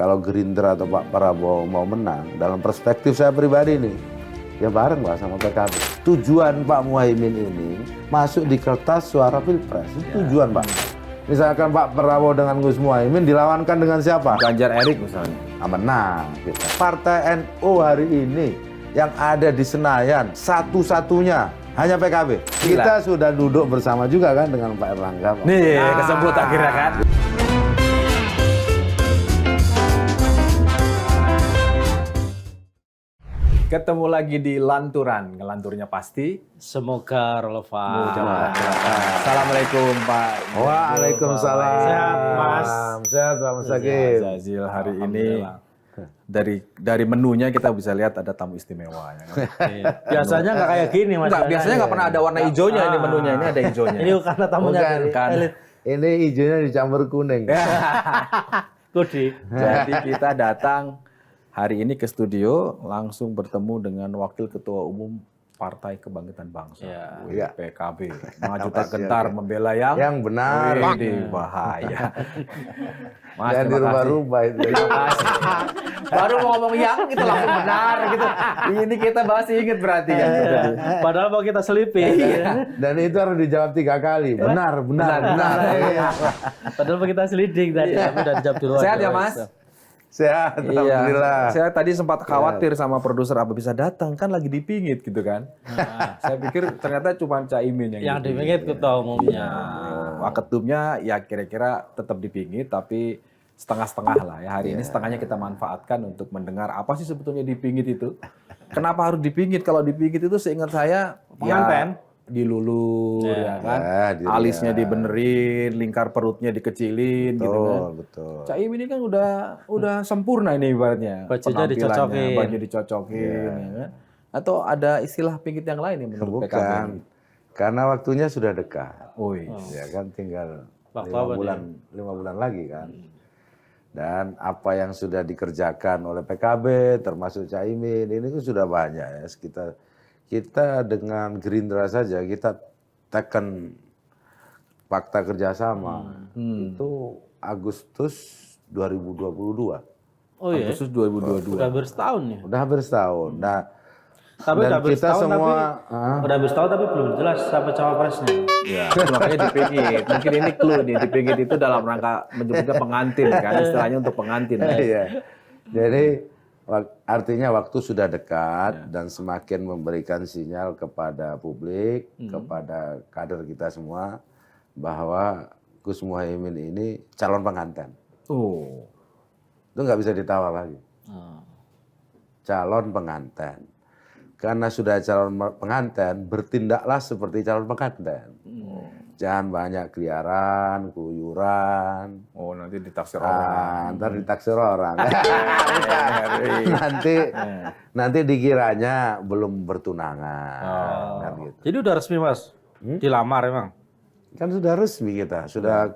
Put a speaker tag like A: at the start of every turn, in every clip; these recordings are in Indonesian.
A: kalau Gerindra atau Pak Prabowo mau menang, dalam perspektif saya pribadi nih, ya bareng lah sama PKB. Tujuan Pak Muhaimin ini masuk di kertas suara Pilpres, itu tujuan Pak. Misalkan Pak Prabowo dengan Gus Muhaimin dilawankan dengan siapa?
B: Ganjar Erik misalnya.
A: Menang kita. Partai NU hari ini yang ada di Senayan satu-satunya hanya PKB. Kita sudah duduk bersama juga kan dengan Pak Erlangga. Pak.
B: Nih, kesebut akhirnya kan. Ketemu lagi di Lanturan, ngelanturnya pasti.
C: Semoga relevan.
B: Assalamualaikum Pak.
A: Waalaikumsalam.
C: Sehat, Mas.
A: Sehat Pak Mustaqim.
B: Zazil, hari ini dari menunya kita bisa lihat ada tamu istimewa. Ya kan?
C: Biasanya nggak kayak gini, Mas.
B: Enggak, biasanya nggak pernah ada warna hijaunya ini menunya, ini ada hijaunya.
C: Ini karena tamunya
A: Bukan,
C: dari
B: kan.
C: elit.
A: Ini hijaunya dicampur kuning.
C: Kudi.
B: Jadi kita datang hari ini ke studio langsung bertemu dengan Wakil Ketua Umum Partai Kebangkitan Bangsa,
A: Ya.
B: PKB. Maju tak gentar membela yang
A: benar.
B: Ini bahaya. Mas,
A: Jangan
B: terima kasih.
A: dirubah-rubah itu.
B: Terima kasih. Baru mau ngomong yang itu langsung benar gitu. Ini kita masih inget berarti kan.
C: Padahal mau kita selipin.
A: Dan itu harus dijawab 3 kali. Benar. Iya.
C: Padahal mau kita selidik tadi, tapi udah dijawab duluan.
B: Sehat ya Mas?
A: Sehat, alhamdulillah.
B: Saya tadi sempat khawatir sama produser apa bisa datang kan lagi dipingit gitu kan. Saya pikir ternyata cuma Caimin yang
C: dipingit ketua umumnya.
B: Waketumnya ya kira-kira tetap dipingit tapi setengah-setengah lah ya. Hari ini setengahnya kita manfaatkan untuk mendengar apa sih sebetulnya dipingit itu. Kenapa harus dipingit? Kalau dipingit itu seingat saya
C: Penganten.
B: ya dilulur ya kan.
A: Ya,
B: Alisnya dibenerin, lingkar perutnya dikecilin gitu kan.
A: Betul.
B: Caimin ini kan udah sempurna ini ibaratnya.
C: Bajunya
B: Penampilannya,
C: dicocokin.
B: baju dicocokin ya kan. Atau ada istilah pingit yang lain yang menurut PKB?
A: Bukan. Karena waktunya sudah dekat.
B: Woi.
A: Ya kan tinggal
C: Waktu
A: 5
C: apa
A: bulan, 5 bulan lagi kan. Dan apa yang sudah dikerjakan oleh PKB termasuk Caimin ini kan sudah banyak ya. Kita dengan Gerindra saja kita tekan fakta kerjasama itu Agustus 2022.
C: Oh iya.
B: Agustus 2022.
C: Udah hampir setahun ya.
A: Udah hampir setahun. Nah,
C: Tapi
A: dan
C: udah hampir
A: kita
C: setahun
A: semua
C: udah hampir setahun tapi belum jelas siapa cawapresnya.
B: Ya, makanya dipingit. Mungkin ini clue nih, dipingit itu dalam rangka menyebutnya pengantin kan, istilahnya untuk pengantin.
A: iya. Jadi artinya waktu sudah dekat dan semakin memberikan sinyal kepada publik, kepada kader kita semua bahwa Gus Muhaimin ini calon pengantin.
B: Oh.
A: Itu nggak bisa ditawar lagi. Calon pengantin. Karena sudah calon pengantin, bertindaklah seperti calon pengantin. Jangan banyak keliaran, keluyuran.
B: Oh, nanti ditaksir orang.
A: Ntar ditaksir orang. nanti dikiranya belum bertunangan. Kan gitu.
C: Jadi udah resmi, Mas. Dilamar emang.
A: Kan sudah resmi kita, sudah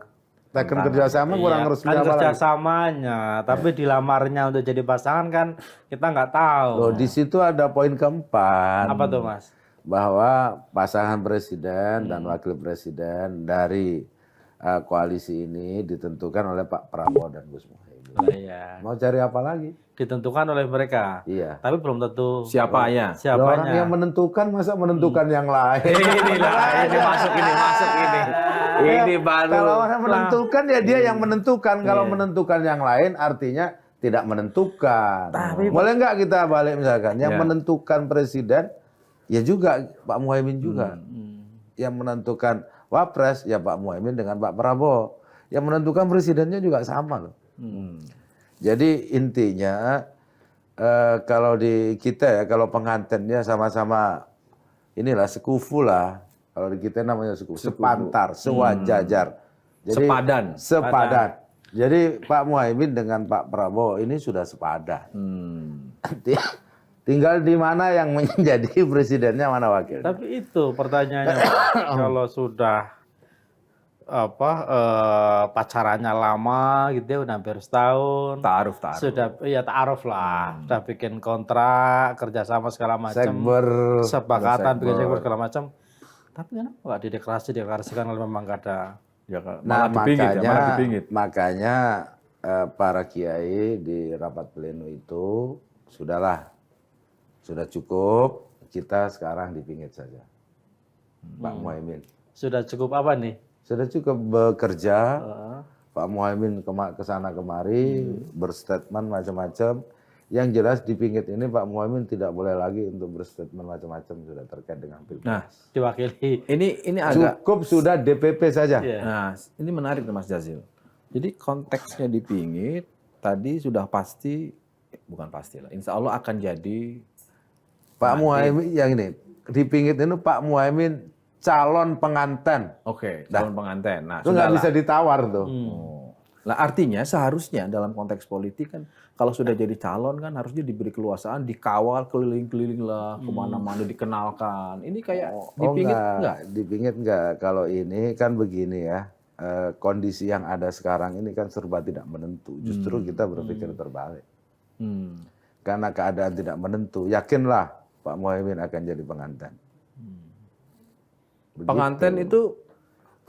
A: tekan kerjasama kurang resmi
C: kan
A: apa lagi?
C: kerjasamanya, tapi dilamarnya untuk jadi pasangan kan kita nggak tahu.
A: Loh, di situ ada poin keempat.
C: Apa tuh, Mas?
A: Bahwa pasangan presiden dan wakil presiden dari koalisi ini ditentukan oleh Pak Prabowo dan Gus Muhaimin.
C: Oh, iya.
A: Mau cari apa lagi?
C: Ditentukan oleh mereka.
A: Iya.
C: Tapi belum tentu
B: Siapanya?
A: Loh, orang
C: siapanya.
A: yang menentukan masa menentukan yang lain?
B: Inilah, ini masuk ini. Ini baru.
A: Kalau orang menentukan ya dia yang menentukan. Kalau menentukan yang lain artinya tidak menentukan. Boleh nggak kita balik misalkan yang menentukan presiden ya juga Pak Muhaimin juga. Yang menentukan wapres ya Pak Muhaimin dengan Pak Prabowo. Yang menentukan presidennya juga sama loh. Jadi intinya kalau di kita ya kalau pengantinnya sama-sama inilah sekufu lah. Kalau di kita namanya sekufu, sepantar, sewajajar. Jadi, sepadan. Jadi Pak Muhaimin dengan Pak Prabowo ini sudah sepadan. Tinggal di mana yang menjadi presidennya, mana wakilnya.
C: Tapi itu pertanyaannya, Pak. Kalau sudah pacarannya lama gitu ya, udah hampir setahun.
B: Ta'aruf.
C: Sudah ya ta'aruf lah. Sudah bikin kontrak, kerjasama segala macam. Sepakatan bikin sekber segala macam. Tapi kenapa nggak dideklarasikan kalau memang nggak ada?
B: Ya,
A: Nah
B: malah dipingit.
A: makanya para kiai di rapat pleno itu sudah cukup, kita sekarang dipingit saja, Pak Muhaimin.
C: Sudah cukup apa nih?
A: Sudah cukup bekerja, Pak Muhaimin kesana kemari, berstatement macam-macam. Yang jelas di pinggit ini Pak Muhaimin tidak boleh lagi untuk berstatement macam-macam sudah terkait dengan Pilpres.
B: Nah,
C: Diwakili.
B: ini agak
A: cukup sudah DPP saja.
B: Nah, ini menarik Mas Jazil. Jadi konteksnya dipingit tadi sudah pasti, bukan pasti lah. Insya Allah akan jadi
A: Pak Muhaimin yang ini dipingit ini Pak Muhaimin calon pengantin.
B: Oke, calon pengantin. Nah,
A: itu nggak bisa ditawar tuh.
B: Nah, artinya seharusnya dalam konteks politik kan kalau sudah jadi calon kan harusnya diberi keluasaan, dikawal keliling-keliling lah, kemana-mana dikenalkan. Ini kayak dipingit enggak?
A: Dipingit enggak. Kalau ini kan begini ya, kondisi yang ada sekarang ini kan serba tidak menentu. Justru kita berpikir terbalik. Karena keadaan tidak menentu, yakinlah Pak Muhaimin akan jadi pengantin.
B: Pengantin itu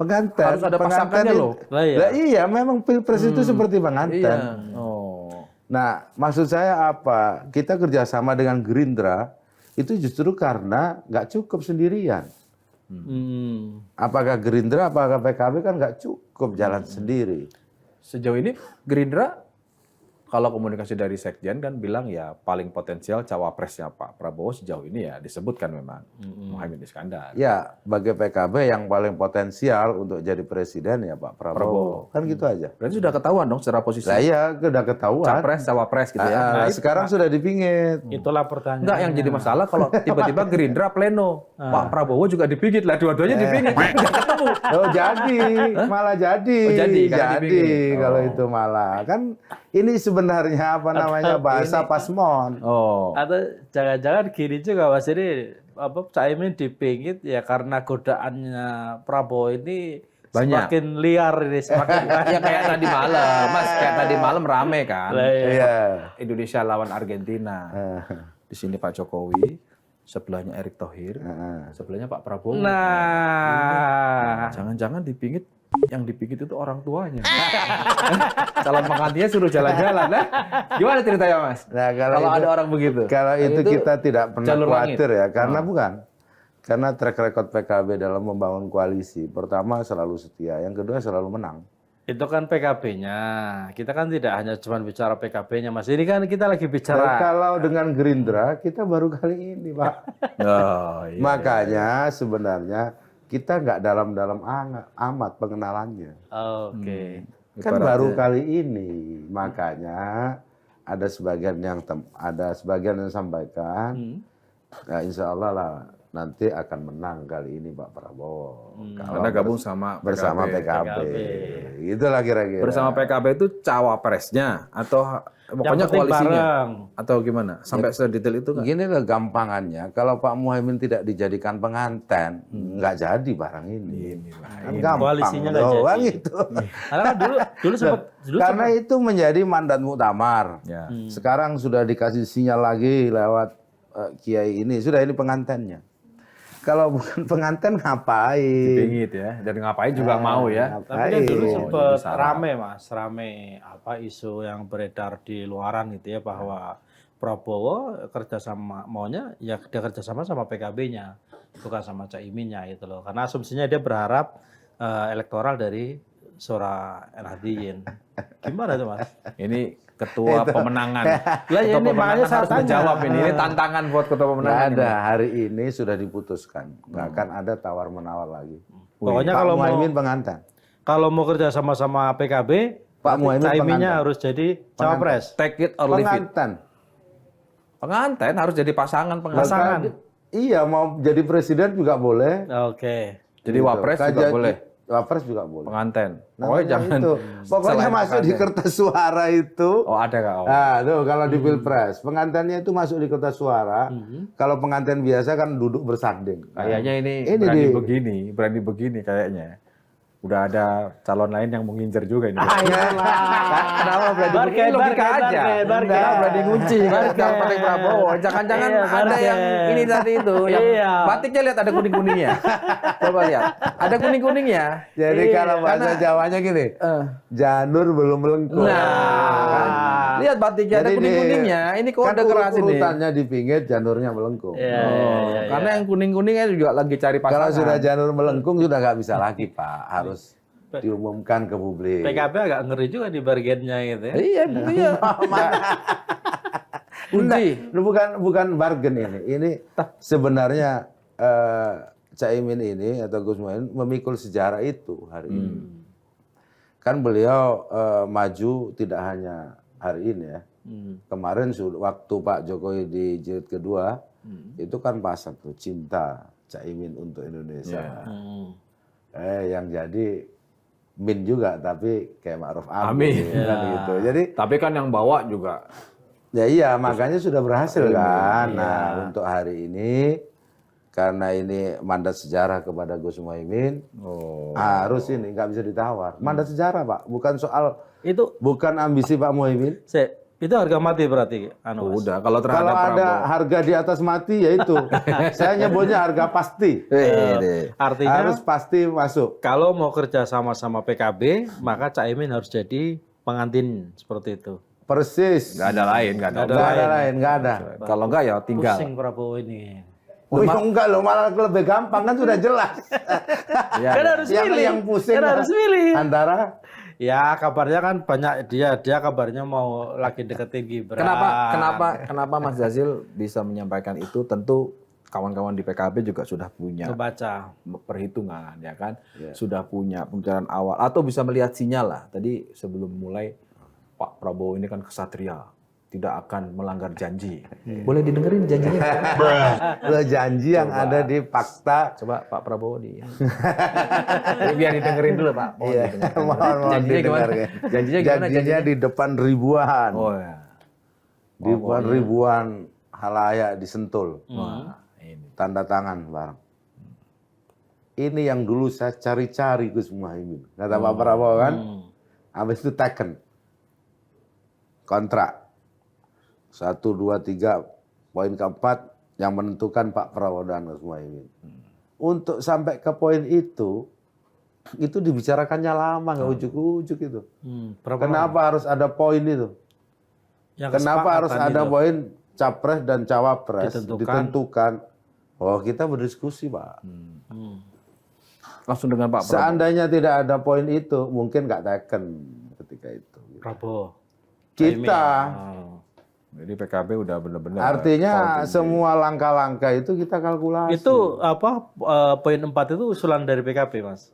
A: pengantin
B: harus ada pasangannya loh.
A: Lah iya, memang Pilpres itu seperti pengantin.
B: Iya. Oh.
A: Nah, maksud saya apa? Kita kerjasama dengan Gerindra itu justru karena nggak cukup sendirian. Apakah Gerindra, apakah PKB kan nggak cukup jalan sendiri.
B: Sejauh ini Gerindra kalau komunikasi dari Sekjen kan bilang ya paling potensial cawapresnya Pak Prabowo sejauh ini ya disebutkan memang Muhaimin Iskandar.
A: Ya, bagi PKB yang paling potensial untuk jadi presiden ya Pak Prabowo. Kan gitu aja.
B: Berarti sudah ketahuan dong secara posisi.
A: Lah iya, udah ketahuan.
B: Capres, cawapres gitu ya.
A: Nah, sekarang sudah dipingit.
C: Itulah pertanyaan.
B: Enggak, yang jadi masalah kalau tiba-tiba Gerindra pleno, Pak Prabowo juga dipingit lah, dua-duanya dipingit. Nggak ketemu.
A: Oh jadi, malah jadi.
B: Oh, jadi, karena dipingit.
A: Kalau itu malah. Kan ini sebenarnya apa namanya bahasa pasmon.
B: Oh.
C: Atau jangan-jangan gini juga Mas, ini Caimin dipingit ya karena godaannya Prabowo ini
B: Banyak.
C: semakin liar ini, semakin
B: Ya kayak tadi malam, Mas, kayak tadi malam rame kan.
A: Iya.
B: Indonesia lawan Argentina. Di sini Pak Jokowi, sebelahnya Erick Thohir, sebelahnya Pak Prabowo.
C: Nah,
B: Jangan-jangan dipingit, yang dipingit itu orang tuanya. Calon pengantinnya suruh jalan-jalan. Nah, gimana ceritanya Mas?
A: Nah,
B: Kalau ada orang begitu.
A: Kalau itu kita tidak pernah
B: jalur
A: khawatir
B: langit.
A: ya, karena bukan. Karena track record PKB dalam membangun koalisi, pertama selalu setia, yang kedua selalu menang.
C: itu kan PKB-nya. Kita kan tidak hanya cuma bicara PKB-nya, Mas. Ini kan kita lagi
A: Nah,
C: bicara.
A: kalau dengan Gerindra, kita baru kali ini, Pak.
B: Oh, iya.
A: Makanya sebenarnya kita nggak dalam-dalam amat pengenalannya.
C: Oke.
A: Kan baru kali ini. Makanya ada sebagian yang sampaikan, ya insya Allah lah nanti akan menang kali ini Pak Prabowo.
B: Karena gabung sama
A: bersama PKB. Itulah kira-kira.
B: Bersama PKB itu cawapresnya atau pokoknya koalisinya
C: bareng.
B: atau gimana? Sampai sedetail itu nggak?
A: Gini lah gampangannya, kalau Pak Muhaimin tidak dijadikan pengantin, nggak jadi barang ini. Kan gampang
C: Koalisinya nggak
A: doang
C: jadi.
A: itu.
C: Karena kan dulu sempat
A: Karena itu menjadi mandat muktamar.
B: Ya.
A: Sekarang sudah dikasih sinyal lagi lewat Kiai ini, sudah ini pengantinnya. Kalau bukan pengantin ngapain?
B: Dipingit ya. Dan ngapain juga mau ya.
C: Tapi kan dulu sempat
B: jadi
C: rame, Mas, apa isu yang beredar di luaran gitu ya, bahwa Prabowo kerjasama maunya ya dia kerjasama sama PKB-nya, bukan sama Caiminnya gitu loh. Karena asumsinya dia berharap elektoral dari suara Nahdliyin. Gimana tuh, Mas?
B: Ini ketua pemenangan.
C: Lah ya
B: Ketua
C: ini makanya
B: pemenangan
C: saya
B: harus
C: tanya.
B: menjawab ini. Ini tantangan buat ketua
A: Nggak
B: pemenangan
A: ada,
B: ini.
A: hari ini sudah diputuskan. Nggak akan ada tawar-menawar lagi.
C: Pokoknya
A: Pak
C: kalau mau
A: Muhaimin pengantin.
C: kalau mau kerja sama PKB,
A: Pak Muhaimin
C: Caiminnya
A: pengantin.
C: harus jadi cawapres.
B: Take it or leave it.
A: Pengantin.
B: Pengantin harus jadi pasangan pengantin.
C: Pasangan.
A: Iya, mau jadi presiden juga boleh.
C: Oke.
B: Jadi wapres juga boleh.
A: Wapres juga boleh.
B: Pengantin.
A: Namanya
B: Pokoknya jangan.
A: itu. Pokoknya
B: selain
A: masuk di
B: pengantin.
A: kertas suara itu.
B: Oh ada kak? Oh.
A: Nah, tuh kalau di Pilpres, pengantinnya itu masuk di kertas suara. Kalau pengantin biasa kan duduk bersanding.
B: Kayaknya ini
A: Ini
B: berani
A: di-
B: begini kayaknya. Udah ada calon lain yang mengincar juga ini.
D: Kenapa berani
C: Barke,
D: begini? Logika
C: Barke,
D: aja.
C: Barke.
D: Kenapa berani ngunci kan sekarang pakai Prabowo. Jangan-jangan
C: Iya,
D: ada
C: Barke.
D: yang ini tadi itu. Yang
C: Iya.
D: batiknya lihat ada kuning-kuningnya. Coba lihat. Ada kuning-kuningnya.
A: Jadi kalau bahasa Jawanya gini, janur belum melengkung.
D: Nah, lihat batiknya ada
A: Jadi
D: kuning-kuningnya. Ini kode
A: kan
D: keras ini.
A: urutannya di pinggir, janurnya melengkung.
C: Iya,
D: Oh, karena yang kuning-kuningnya juga lagi cari pasangan.
A: Kalau sudah janur melengkung sudah nggak bisa lagi, Pak. Harus diumumkan ke publik.
C: PKB agak ngeri juga di bargainnya gitu ya.
D: Iya, buktinya. Kunci.
A: Ini bukan bargain ini. Ini sebenarnya Caimin ini atau Gus Muhaymin memikul sejarah itu hari ini. Kan beliau maju tidak hanya hari ini ya. Kemarin waktu Pak Jokowi di jilid kedua itu kan pasang tuh cinta Caimin untuk Indonesia. Yang jadi Min juga tapi kayak Ma'ruf Amin kan gitu. Jadi
B: Tapi kan yang bawa juga.
A: ya iya makanya sudah berhasil kan. Nah untuk hari ini karena ini mandat sejarah kepada Gus Muhaymin harus ini nggak bisa ditawar. Mandat sejarah Pak, bukan ambisi Pak Muhaymin.
C: Itu harga mati berarti Mas.
B: Udah kalau terhadap
A: Kalau ada
B: Prabowo.
A: harga di atas mati ya itu. Saya nyebutnya harga pasti.
C: Artinya
A: Harus pasti masuk.
C: kalau mau kerja sama PKB, maka Caimin harus jadi pengantin seperti itu.
A: Persis.
B: Nggak ada lain, nggak ada.
A: Nggak ada lain, nggak ada.
B: Kalau enggak ya tinggal.
C: Pusing Prabowo ini.
A: Oh ya enggak loh, malah lebih gampang kan sudah jelas.
C: Kan harus milih.
A: Yang pusing
C: Kan harus milih.
A: antara
C: Ya kabarnya kan banyak dia kabarnya mau lagi deketin Gibran.
B: Kenapa Mas Jazil bisa menyampaikan itu? Tentu kawan-kawan di PKB juga sudah punya
C: Kebaca.
B: perhitungan, ya kan? Sudah punya pembicaraan awal atau bisa melihat sinyal lah. Tadi sebelum mulai Pak Prabowo ini kan kesatria, tidak akan melanggar janji. Boleh didengerin janjinya?
A: lo janji yang ada di fakta.
B: Coba Pak Prabowo di. Biar didengerin dulu Pak. Mohon
A: Iya,
B: didengarkan.
A: mohon
B: Janjinya gimana?
A: didengarkan.
B: Janjinya gimana?
A: Janjinya di depan ribuan.
B: Oh ya.
A: Di depan ribuan halayak di Sentul.
B: Wah, ini.
A: Tanda tangan bareng. Ini yang dulu saya cari-cari Gus Muhaymin. Kata Pak Prabowo kan. Habis itu taken. Kontrak. 1, 2, 3, poin keempat yang menentukan Pak Prabowo dan Gus Muhaymin. Untuk sampai ke poin itu dibicarakannya lama, nggak ujuk-ujuk itu. Kenapa harus ada poin itu? Kenapa harus ada poin capres dan cawapres ditentukan? Oh kita berdiskusi Pak.
B: Langsung dengan Pak Prabowo.
A: Seandainya tidak ada poin itu, mungkin nggak taken ketika itu.
C: Prabowo.
A: Kita.
B: Jadi PKB udah benar-benar.
A: Artinya semua langkah-langkah itu kita kalkulasi.
C: Itu poin 4 itu usulan dari PKB, Mas.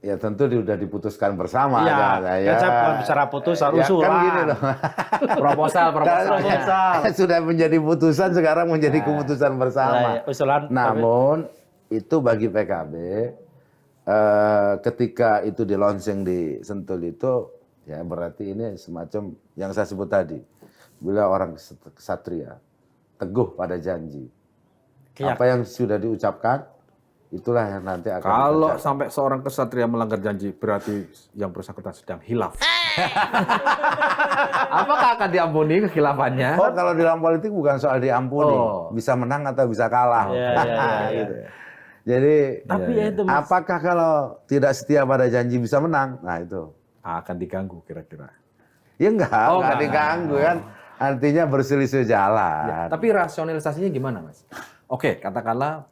A: Ya tentu sudah diputuskan bersama.
C: Iya,
A: ya.
C: kan bukan bicara putusan,
A: Ya,
C: usulan.
A: kan gini loh.
B: proposal.
A: Sudah menjadi putusan, sekarang menjadi keputusan bersama.
C: Usulan.
A: Namun itu bagi PKB ketika itu di launching di Sentul itu, ya berarti ini semacam yang saya sebut tadi. Beliau orang kesatria, teguh pada janji. Apa yang sudah diucapkan, itulah yang nanti akan
B: Kalau
A: dikerjakan.
B: sampai seorang kesatria melanggar janji, berarti yang bersangkutan sedang hilaf. Apakah akan diampuni kehilafannya?
A: Oh, kalau di dalam politik bukan soal diampuni, bisa menang atau bisa kalah.
C: Iya.
A: Jadi,
C: Tapi ya itu, Mas.
A: apakah kalau tidak setia pada janji bisa menang? Nah itu.
B: Akan diganggu kira-kira.
A: Ya enggak diganggu kan. Artinya berselisih jalan.
B: Ya, tapi rasionalisasinya gimana, Mas? Oke, katakanlah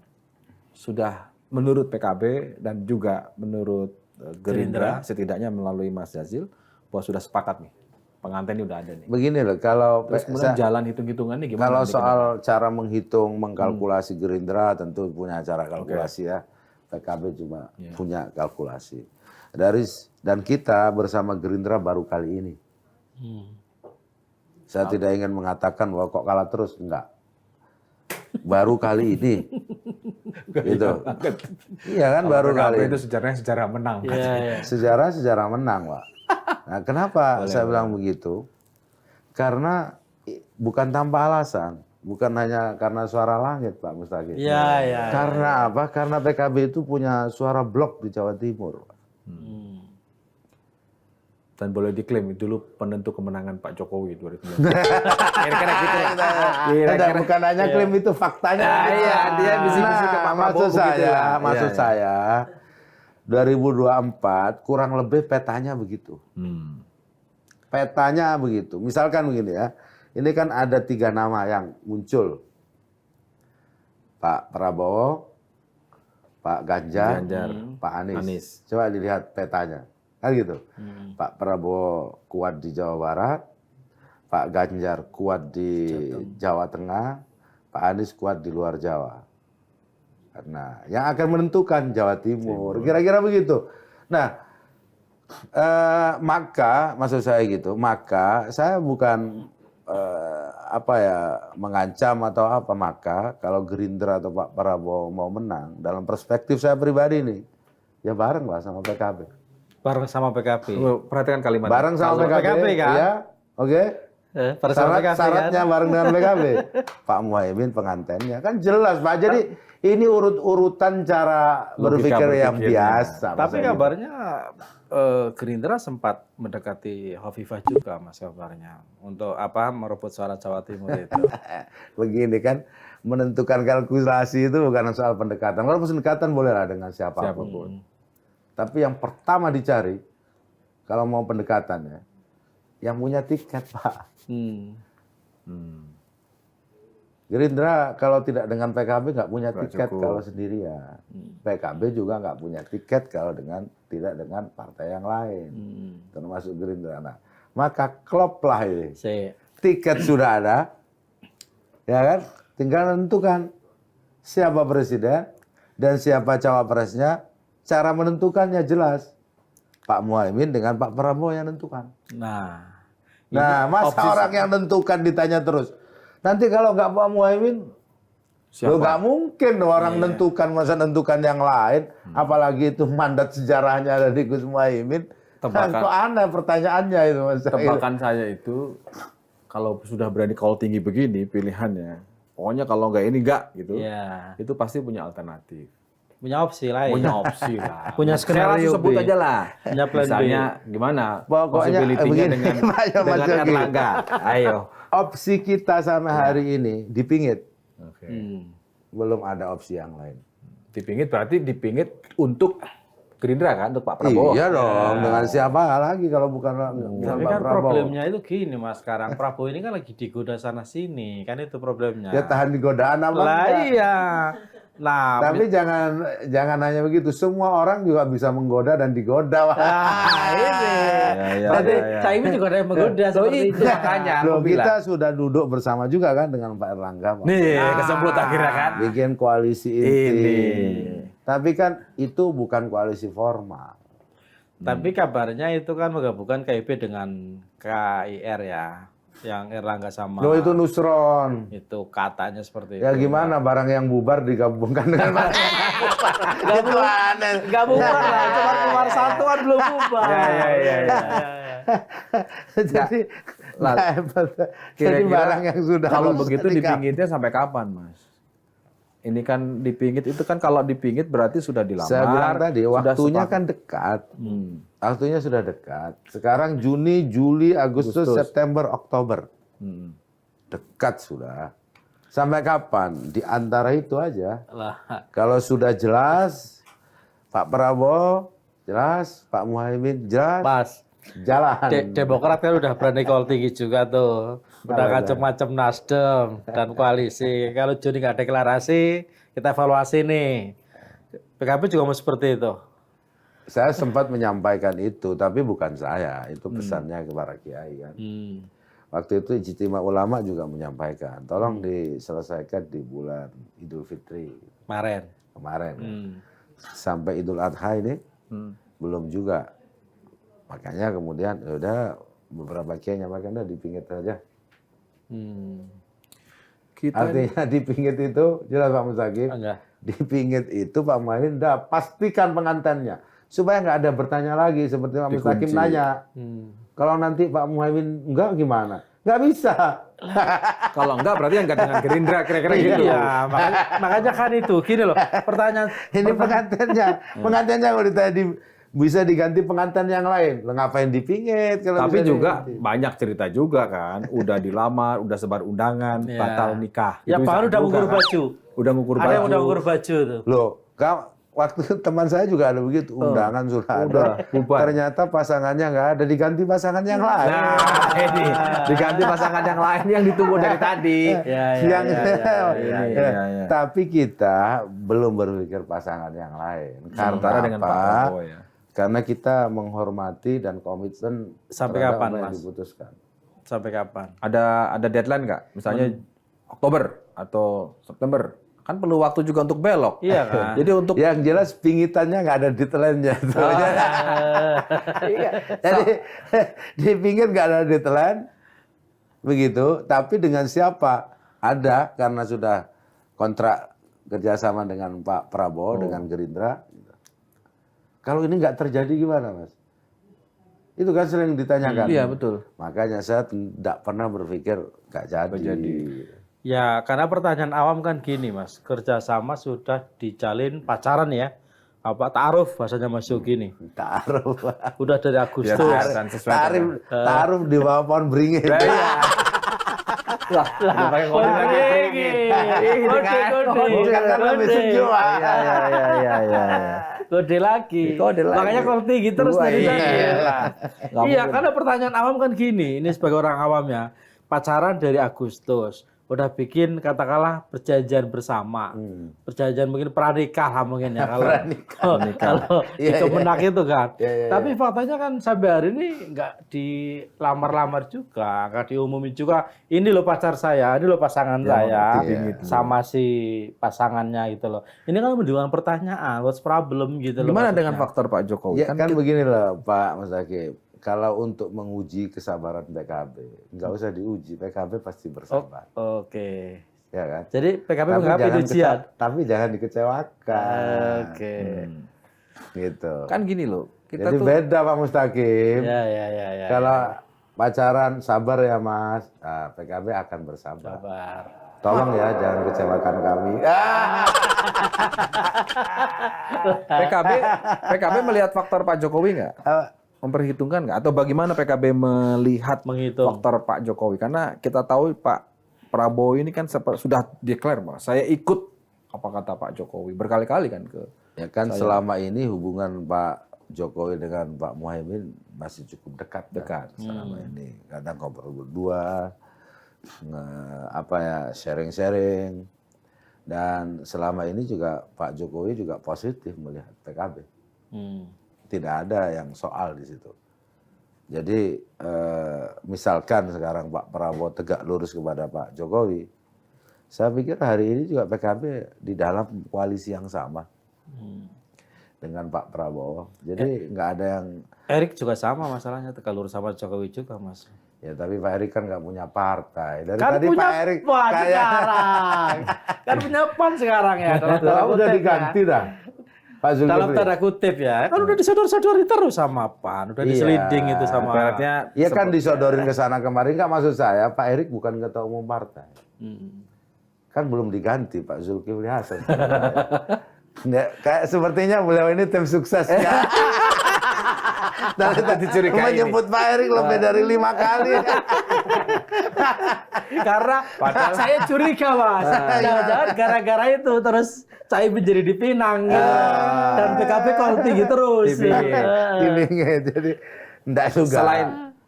B: sudah menurut PKB dan juga menurut Gerindra, setidaknya melalui Mas Jazil, bahwa sudah sepakat nih. Pengantin ini udah ada nih.
A: Begini loh, kalau
B: Terus kemudian jalan hitung-hitungannya gimana?
A: kalau
B: nanti ke
A: soal cara menghitung, mengkalkulasi Gerindra tentu punya cara kalkulasi ya. PKB juga punya kalkulasi. Dan kita bersama Gerindra baru kali ini. Saya tidak ingin mengatakan bahwa kok kalah terus, enggak. Baru kali ini. Gitu. Iya kan baru kali
B: itu
A: ini.
B: sejarah menang.
C: Iya.
A: Sejarah menang, Pak. Nah, kenapa saya bilang begitu? Karena bukan tanpa alasan. Bukan hanya karena suara langit, Pak Mustaqim.
C: Iya, iya.
A: Karena apa? Karena PKB itu punya suara blok di Jawa Timur.
B: Dan boleh diklaim dulu penentu kemenangan Pak Jokowi 2019. Kira-kira gitu lah.
A: Dan bukan hanya klaim itu, faktanya.
B: Iya, dia bisik-bisik ke Pak Prabowo begitu lah.
A: Maksud
B: Iya,
A: saya 2024 kurang lebih petanya begitu. Petanya begitu. Misalkan begini ya, ini kan ada 3 nama yang muncul. Pak Prabowo, Pak Ganjar, Pak Anies. Coba dilihat petanya. Kan gitu. Pak Prabowo kuat di Jawa Barat, Pak Ganjar kuat di Jawa Tengah, Pak Anies kuat di luar Jawa. Nah, yang akan menentukan Jawa Timur. Kira-kira begitu. Nah, maka maksud saya gitu, maka saya bukan mengancam atau apa, maka kalau Gerindra atau Pak Prabowo mau menang, dalam perspektif saya pribadi nih, ya bareng lah sama PKB.
C: Bareng sama PKB.
B: Perhatikan kalimat.
A: Bareng sama PKB kan? Ya, oke. Syaratnya bareng dengan PKB. Pak Muhaimin pengantennya kan jelas Pak. Jadi ini urut-urutan cara berpikir yang biasa.
C: Tapi kabarnya Gerindra sempat mendekati Hovifah juga, Mas, kabarnya untuk apa merebut suara Jawa Timur itu.
A: Begini kan, menentukan kalkulasi itu bukan soal pendekatan. Kalau pendekatan bolehlah dengan siapapun. Tapi yang pertama dicari kalau mau pendekatan ya, yang punya tiket, Pak. Gerindra kalau tidak dengan PKB nggak punya tiket kalau sendirian. PKB juga nggak punya tiket kalau tidak dengan partai yang lain, termasuk Gerindra. Nah, maka klop lah ini. Tiket sudah ada, ya kan? Tinggal menentukan siapa presiden dan siapa cawapresnya. Cara menentukannya jelas. Pak Muhaimin dengan Pak Prabowo yang menentukan. Nah, masa orang yang menentukan ditanya terus. Nanti kalau nggak Pak Muhaimin, nggak mungkin orang menentukan, masa menentukan yang lain. Apalagi itu mandat sejarahnya ada di Gus Muhaimin. Kok aneh pertanyaannya itu, Mas.
B: Tebakan saya itu, kalau sudah berani call tinggi begini pilihannya, pokoknya kalau nggak ini nggak gitu, itu pasti punya alternatif.
C: Punya opsi lain.
B: Punya opsi lah.
C: Punya skenario
B: saya sebut
C: B.
B: aja lah.
C: Punya plan
B: Misalnya
C: B.
B: gimana?
A: Pokoknya
B: Possibility-nya dengan Erlangga. Ayo.
A: Opsi kita sampai hari ini dipingit.
B: Oke.
A: Belum ada opsi yang lain.
B: Dipingit berarti dipingit untuk Gerindra kan, untuk Pak Prabowo.
A: Iya dong, dengan siapa lagi kalau bukan
C: Tapi
A: Pak
C: kan
A: Prabowo.
C: problemnya itu gini, Mas, sekarang Prabowo ini kan lagi digoda sana sini, kan itu problemnya.
A: Ya tahan di godaan apa
C: lah
A: enggak?
C: iya. Nah,
A: tapi jangan hanya begitu. Semua orang juga bisa menggoda dan digoda.
C: ini. Tapi Caimin juga ada yang menggoda seperti itu makanya.
A: Loh, kita sudah duduk bersama juga kan dengan Pak Erlangga. Pak.
B: Nih, kesebut akhirnya kan.
A: Bikin koalisi inti. Tapi kan itu bukan koalisi formal.
C: Tapi kabarnya itu kan menggabungkan KIP dengan KIR ya. Yang Erlangga sama.
A: Loh, itu Nusron.
C: Itu katanya seperti
A: ya
C: itu.
A: Gimana barang yang bubar digabungkan dengan barang yang bubar. Itu aneh.
C: Gak bubar lah, cuma keluar satuan belum bubar.
B: Ya.
A: Jadi, jadi barang yang sudah
B: kalau
A: harus
B: begitu dipingitnya sampai kapan, Mas? Ini kan dipingit itu kan kalau dipingit berarti sudah dilamar.
A: Saya bilang tadi waktunya
B: sepakat.
A: kan dekat. Waktunya sudah dekat. Sekarang Juni, Juli, Agustus, September, Oktober. Dekat sudah. Sampai kapan? Di antara itu aja. Kalau sudah jelas, Pak Prabowo jelas, Pak Muhaimin jelas.
C: Pas.
A: Jalan.
C: Demokrat kan udah berani call tinggi juga tuh. Udah macam-macam Nasdem dan koalisi. Kalau Juni nggak deklarasi, kita evaluasi nih. PKB juga mau seperti itu.
A: Saya sempat menyampaikan itu, tapi bukan saya. Itu pesannya kepada Kiai kan. Waktu itu Ijtima Ulama juga menyampaikan, tolong diselesaikan di bulan Idul Fitri. Kemarin. Sampai Idul Adha ini belum juga. Makanya kemudian udah beberapa kiai nyampaikan udah dipingit saja. Artinya dipingit itu jelas Pak Mustaqim. Dipingit itu Pak Muhaimin udah pastikan pengantennya supaya nggak ada bertanya lagi seperti Pak Mustaqim nanya. Kalau nanti Pak Muhaimin enggak gimana? Nggak bisa.
B: Kalau enggak berarti yang enggak dengan Gerindra kira-kira gitu.
C: Iya, makanya kan itu gini loh. Pertanyaan
A: Ini pengantinnya kalau ditanya bisa diganti pengantin yang lain. Lah ngapain dipingit kalau
B: Tapi
A: bisa
B: juga
A: diganti?
B: banyak cerita juga kan, udah dilamar, udah sebar undangan,
C: Iya.
B: batal nikah.
C: ya
B: Itu
C: baru
B: bisa
C: udah
B: juga
C: ngukur
B: kan.
C: baju.
B: Udah ngukur
C: Ada yang
B: baju.
C: udah ngukur baju tuh.
A: Loh, waktu teman saya juga ada begitu, undangan sudah ada.
B: udah, bubar.
A: Ternyata pasangannya nggak ada, diganti pasangan yang lain.
B: Nah, ini diganti pasangan yang lain yang ditunggu dari tadi.
C: Ya,
A: Yang
B: iya.
A: Tapi kita belum berpikir pasangan yang lain.
B: Sementara
A: Karena
B: dengan Pak
A: apa?
B: Prabowo ya.
A: Karena kita menghormati dan komitmen
C: Sampai
A: terhadap
C: kapan,
A: apa yang
C: Mas?
A: diputuskan.
C: Sampai kapan?
B: Ada deadline nggak? Misalnya Oktober atau September. Kan perlu waktu juga untuk belok.
C: Iya kan?
B: Jadi untuk
A: Yang jelas pingitannya nggak ada deadline-nya.
B: Iya.
A: Jadi di pinggir nggak ada deadline, begitu. Tapi dengan siapa? Ada karena sudah kontrak kerjasama dengan Pak Prabowo dengan Gerindra. Kalau ini nggak terjadi gimana, Mas? Itu kan sering ditanyakan.
B: Iya, betul.
A: Makanya saya tidak pernah berpikir nggak jadi.
C: Ya, karena pertanyaan awam kan gini, Mas. Kerjasama sudah dijalin pacaran ya. Apa ta'aruf bahasanya Mas Yogi nih.
A: Taruh.
C: Udah dari Agustus.
B: kelihatan sesuai dengan-
A: Taruh di bawah pohon beringin.
B: Lah, udah pakai kode lagi.
A: Bukan kan lebih sejuk.
B: Iya.
C: Kode lagi.
B: Kode lagi.
C: Makanya kalau tinggi terus
B: Wah,
C: dari tadi.
B: iya. Nggak
C: Iya,
B: mungkin.
C: karena pertanyaan awam kan gini. Ini sebagai orang awam ya. Pacaran dari Agustus. Udah bikin katakanlah perjanjian bersama. Perjanjian mungkin pranikah lah mungkin ya. Kalau di Kemenak itu kan. Tapi faktanya kan sampai hari ini nggak dilamar-lamar juga. Nggak diumumin juga. Ini loh pacar saya. Ini loh pasangan saya. Sama si pasangannya gitu loh. Ini kan menimbulkan pertanyaan. What's problem gitu loh.
B: Gimana
C: maksudnya.
B: dengan faktor Pak Jokowi?
A: Ya kan begini loh Pak Mas Hakim. Kalau untuk menguji kesabaran PKB, nggak usah diuji, PKB pasti bersabar.
C: Oke.
A: Ya kan?
C: Jadi PKB menghadapi ujian.
A: Tapi jangan dikecewakan.
C: Oke.
A: Gitu.
B: Kan gini loh, kita
A: Jadi
B: tuh
A: beda Pak Mustaqim.
C: Ya.
A: Kalau pacaran sabar ya Mas, nah, PKB akan bersabar.
C: Sabar.
A: Tolong ya jangan kecewakan kami.
B: PKB melihat faktor Pak Jokowi nggak? Memperhitungkan nggak? Atau bagaimana PKB melihat
C: Menghitung.
B: faktor Pak Jokowi? Karena kita tahu Pak Prabowo ini kan sudah declare bahwa saya ikut apa kata Pak Jokowi berkali-kali kan ke.
A: Ya kan selama ini hubungan Pak Jokowi dengan Pak Muhaimin masih cukup dekat. Selama ini. Kadang ngobrol berdua, sharing-sharing. Dan selama ini juga Pak Jokowi juga positif melihat PKB. Tidak ada yang soal di situ. Jadi misalkan sekarang Pak Prabowo tegak lurus kepada Pak Jokowi, saya pikir hari ini juga PKB di dalam koalisi yang sama dengan Pak Prabowo. Jadi nggak ada yang.
C: Erik juga sama masalahnya tegak lurus sama Jokowi juga, Mas.
A: Ya tapi Pak Erik kan nggak punya partai. Dari
C: Kan
A: tadi
C: punya
A: Pak Erik
C: PAN sekarang. Kan punya PAN sekarang ya. Dalam tanda
A: udah
C: kutip
A: diganti
C: ya.
A: dah. Pak
C: Dalam
A: Zulkifli.
C: tanda kutip ya. Kan udah disodor-sodori terus sama PAN. Udah diseliding itu sama.
B: Ibaratnya
A: Iya kan disodorin ke sana kemarin. Nggak maksud saya Pak Erik bukan ketua umum partai. Kan belum diganti Pak Zulkifli Hasan. Ya, kayak sepertinya beliau ini tim suksesnya. Dari tadi menyebut Pak Erik lebih dari 5 kali.
C: Karena saya curiga, Mas. Jangan-jangan gara-gara itu terus saya menjadi dipinang gitu. Dan PKB kalau tinggi terus.
A: Dipingin. Jadi enggak juga.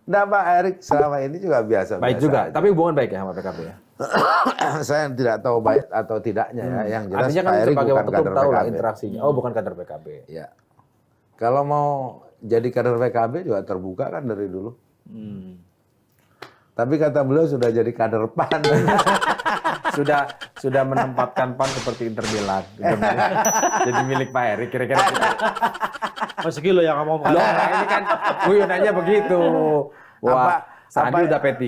A: Enggak Pak Erik selama ini juga biasa.
B: baik juga, tapi hubungan baik ya sama PKB ya.
A: Saya tidak tahu baik atau tidaknya ya. Yang jelas
B: Artinya kan
A: Pak Erik
B: sebagai
A: bukan
B: ketum
A: kader
B: tahu lah
A: PKB.
B: interaksinya. Oh, bukan kader PKB.
A: Ya. Kalau mau jadi kader PKB juga terbuka kan dari dulu. Tapi kata beliau sudah jadi kader PAN.
B: sudah menempatkan PAN seperti Inter Milan. Jadi milik Pak Erik kira-kira gitu.
C: Mas Gilo yang ngomong.
B: Loh, ini kan guyonannya begitu. Wah, Sandi udah P3